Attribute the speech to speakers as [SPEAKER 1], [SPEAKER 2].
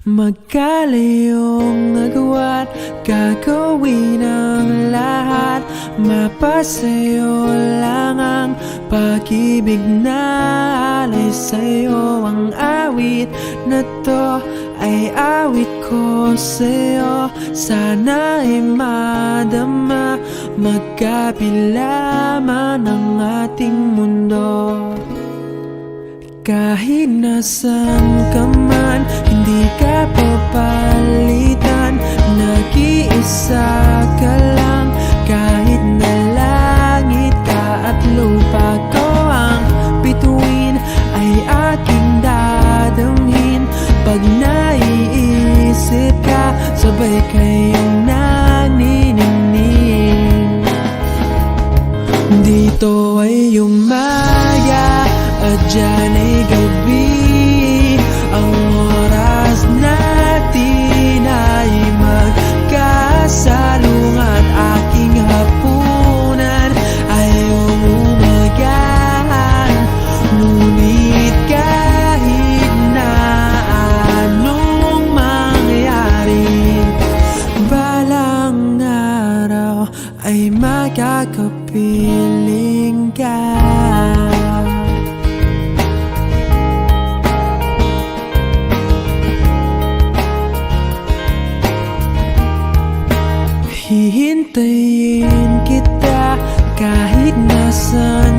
[SPEAKER 1] Magkalayong agwat, gagawin ang lahat. Mapasayo lang ang pag-ibig na alay sa'yo. Ang awit na to ay awit ko sa'yo. Sana ay madama, magkabila man ang ating mundo. Kahit nasan ka man, hindi ka papalitan. Nag-iisa ka lang, kahit na langit ka at lupa ko ang bituin, ay aking dadamhin. Pag naiisip ka, sabay kayong naniningning. Dito ay umaya at dyan ay gabi. Ang oras natin ay magkasalung at aking hapunan ay umagahan. Ngunit kahit na anong mangyari, balang araw ay makakapiling ka. Hihintayin kita kahit nasan